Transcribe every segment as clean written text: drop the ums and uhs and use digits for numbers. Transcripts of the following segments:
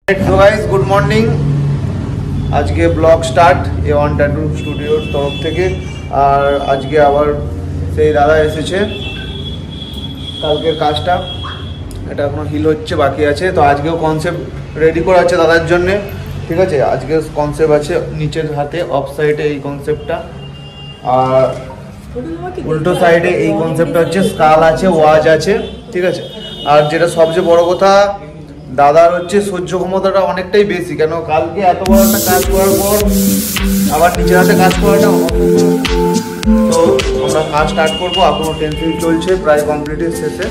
So guys, good morning. আজকে blog start A1 tattoo স্টুডিওর তরফ থেকে। আর আজকে আবার সেই দাদা এসেছে, কালকের কাজটা এটা এখনো হিল হচ্ছে, বাকি আছে। তো আজকেও কনসেপ্ট রেডি করা আছে দাদার জন্য, ঠিক আছে। আজকে কনসেপ্ট আছে নিচের হাতে অফ সাইডে এই কনসেপ্টটা, আর উল্টো সাইডে এই কনসেপ্টটা হচ্ছে স্কাল আছে, ওয়াজ আছে, ঠিক আছে। আর যেটা সবচেয়ে বড় কথা, দাদার হচ্ছে সহ্য ক্ষমতাটা অনেকটাই বেশি, কেন কালকে এত বড় একটা কাজ করার পর আবার নিচের হাতে কাজ করাটা। তো আমরা কাজ স্টার্ট করবো, এখনো টেন্সিল চলছে, প্রায় কমপ্লিটের শেষে।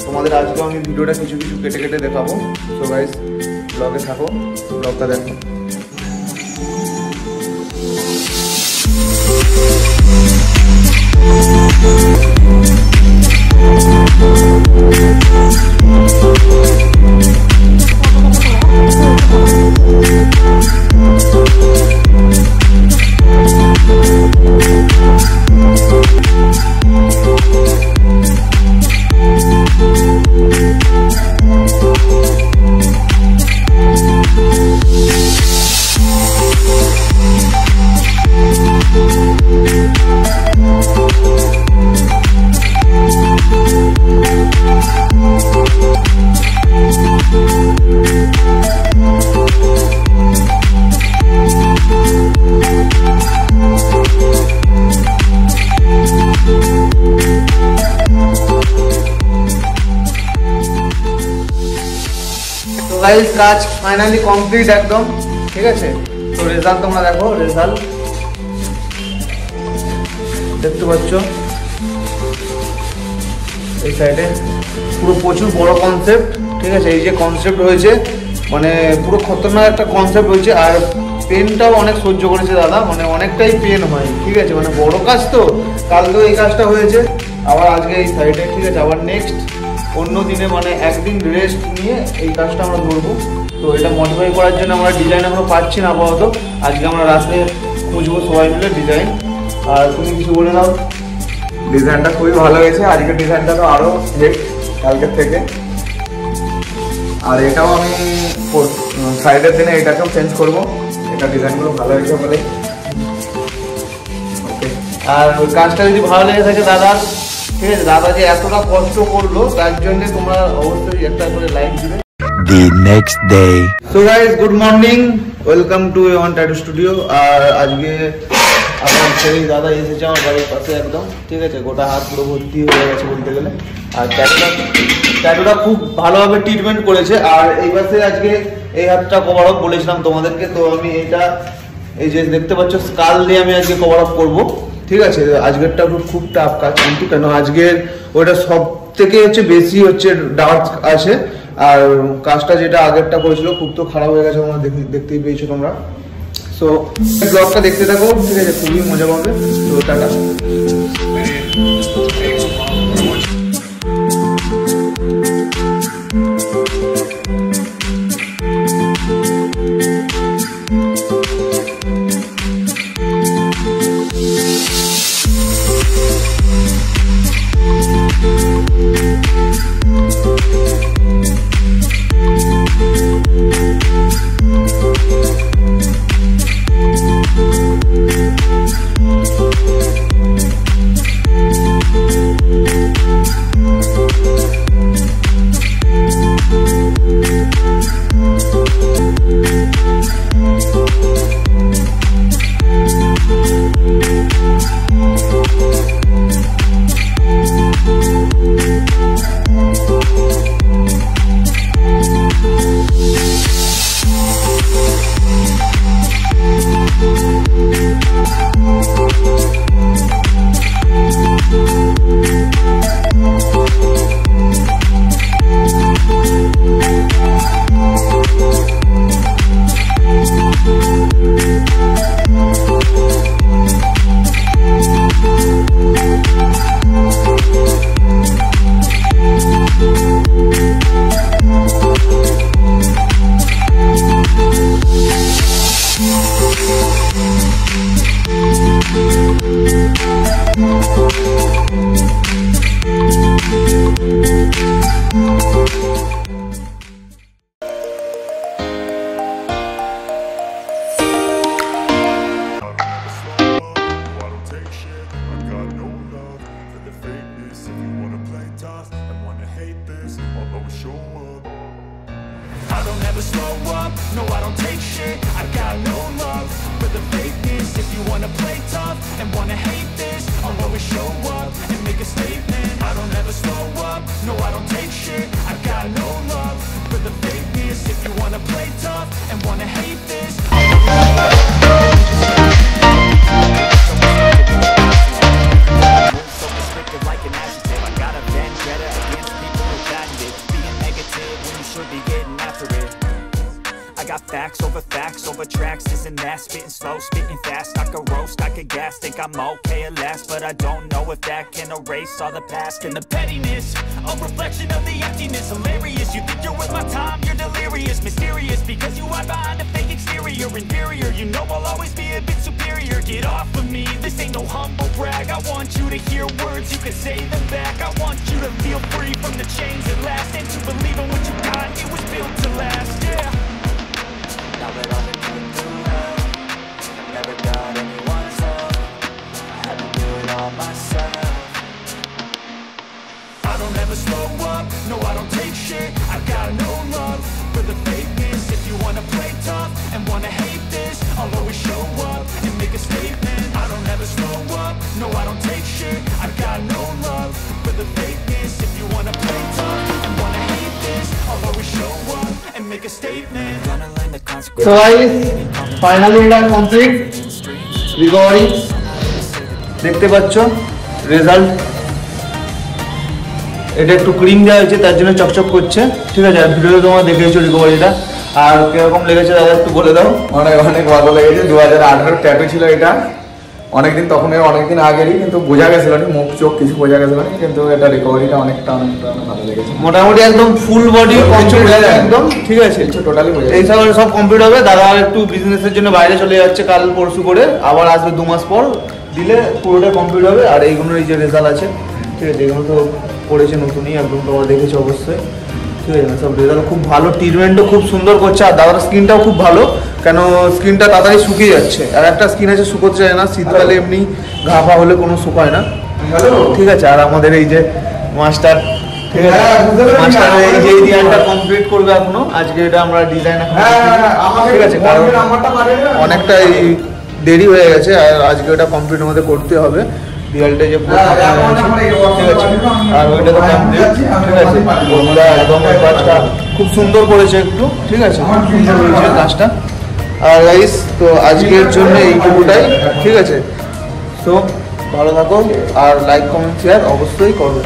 তোমাদের আজকে আমি ভিডিওটা কিছু কিছু কেটে কেটে দেখাবো। সো গাইস, ব্লগে থাকো, ব্লগটা দেখো। কাজ ফাইনালি কমপ্লিট একদম, ঠিক আছে। তো রেজাল্ট তোমরা দেখো, রেজাল্ট দেখতে পাচ্ছ এই সাইডে পুরো প্রচুর বড় কনসেপ্ট, ঠিক আছে। এই যে কনসেপ্ট হয়েছে, মানে পুরো খতরনাক একটা কনসেপ্ট হয়েছে। আর পেনটাও অনেক সহ্য করেছে দাদা, মানে অনেকটাই পেন হয়, ঠিক আছে। মানে বড় কাজ তো, কালকেও এই কাজটা হয়েছে, আবার আজকে এই সাইডে, ঠিক আছে। আবার নেক্সট অন্য দিনে, মানে একদিন রেস্ট নিয়ে এই কাজটা আমরা ধরবো। তো এটা মডিফাই করার জন্য আমরা ডিজাইন এখনো পাচ্ছি না আপাতত। আজকে আমরা রাস্তায় খুঁজবো সবাই মিলে ডিজাইন। আর তুমি কিছু বলে দাও। ডিজাইনটা খুবই ভালো হয়েছে, আজকের ডিজাইনটা তো আরও হেড কালকের থেকে। আর এটাও আমি সাইডের দিনে এটাকেও চেঞ্জ করবো, এটা ডিজাইনগুলো ভালো হয়েছে বলে। ওকে, আর কাজটা যদি ভালো লেগে থাকে দাদার, ঠিক আছে, দাদা যে এতটা কষ্ট করলো তার জন্য তোমরা অবশ্যই একটা করে লাইক দিবে। The next day. So guys, good morning, welcome to A1 tattoo studio. আর আজকে আমার সেই দাদা এসেছে আমার বাড়ির পাশে একদম, ঠিক আছে। গোটা হাত পুরো ভর্তি হয়ে গেছে বলতে গেলে। আর ট্যাটুটা খুব ভালোভাবে ট্রিটমেন্ট করেছে। আর এই পাশে আজকে এই হাতটা কভার আপ বলেছিলাম তোমাদেরকে, তো আমি এইটা এই যে দেখতে পাচ্ছ স্কাল দিয়ে আমি আজকে কভার আপ করবো, ঠিক আছে। আজকেরটা খুব টাফ কাজ, কিন্তু কেন আজকের ওইটা সব থেকে হচ্ছে বেশি হচ্ছে ডার্ক আছে। আর কাজটা যেটা আগেরটা করেছিল খুব তো খারাপ হয়ে গেছে, তোমরা দেখতেই পেয়েছো তোমরা। সো ব্লগটা দেখতে থাকো, ঠিক আছে, খুবই মজা পাবে। তো tata. up, no I don't take shit. I got no love for the fakeness. If you wanna play tough and wanna hate this, I'll always show up and make a statement. I don't ever slow up, no I don't take shit. I got no love for the fakeness. If you wanna play tough and wanna hate this, so restricted like an adjective. I got a vendetta against people who patent it. Being negative when you should be getting after it. I got facts over tracks, isn't that? Spitting slow, spitting fast, I could roast, I could gas. Think I'm okay at last, but I don't know if that can erase all the past. And the pettiness, a reflection of the emptiness. Hilarious, you think you're worth my time, you're delirious. Mysterious, because you hide behind a fake exterior. Inferior, you know I'll always be a bit superior. Get off of me, this ain't no humble brag. I want you to hear words, you can say them back. I want you to feel free from the chains that last, and to believe in what you got, it was built to last, yeah. Now that I've been put through hell, never got anyone's help, I had to do it all myself. I don't ever slow up, no I don't take shit. I got no love for the fakeness. If you wanna play tough and wanna hate this, I'll always show up and make a statement. I don't ever slow up, no I don't take shit. I got no love for the fakeness. If you wanna play tough and wanna hate this, I'll always show up and make a statement. Gonna learn the consequences. So guys, finally এটা complete recovery দেখতে পাচ্ছ result. এটা একটু cream দেওয়া হয়েছে তার জন্য চকচক করছে, ঠিক আছে। আর ভিডিওতে তোমরা দেখেছো রিকভারিটা, আর কিরকম লেগেছে দাদা একটু বলে দাও। অনেক অনেক ভালো লেগেছে। 2018 ট্যাটু ছিল এটা, অনেকদিন তখন অনেকদিন আগেরই, কিন্তু বোঝা গেছিল না, মুখ চোখ কিছু বোঝা গেছিল না, কিন্তু এটা রিকভারিটা অনেকটা ভালো লেগেছে। মোটামুটি একদম ফুল বডি কমপ্লিট হয়ে যায় একদম, ঠিক আছে। টোটালি বোঝা এই সব কমপ্লিট হবে। দাদা একটু বিজনেসের জন্য বাইরে চলে যাচ্ছে কাল পরশু করে, আবার আসবে 2 মাস পর, দিলে পুরোটা কমপ্লিট হবে। আর এইগুলোর এই যে রেজাল্ট আছে, ঠিক আছে, এগুলো তো করেছে নতুনই, একদম তোমরা দেখেছো অবশ্যই, ঠিক আছে। সব রেজাল্ট খুব ভালো, ট্রিটমেন্টও খুব সুন্দর করছে। আর দাদার স্কিনটাও খুব ভালো, কেন স্কিনটা তাড়াতাড়ি শুকিয়ে যাচ্ছে। আর একটা স্কিন আছে শুকোতে চায় না, শীতকালে এমনি ঘা ফা হলে কোনো শুকায় না, ঠিক আছে। আর আমাদের এই যে মাস্টার, ঠিক আছে, মাস্টার এই যে ডিজাইনটা কমপ্লিট করবে এখনো, আজকে এটা আমরা ডিজাইন ঠিক আছে, কারণ অনেকটা দেরি হয়ে গেছে। আর আজকে ওটা কমপ্লিট আমাদের করতে হবে, রিয়ালটা যে ঠিক আছে। আর ওইটা তো কমপ্লিট, ঠিক আছে। ওগুলা একদম কাজটা খুব সুন্দর করেছে একটু, ঠিক আছে, সুন্দর হয়েছে কাজটা। আর গাইস, তো আজকের জন্য এইটুকুটাই, ঠিক আছে। তো ভালো থাকো, আর লাইক কমেন্ট শেয়ার অবশ্যই করবে।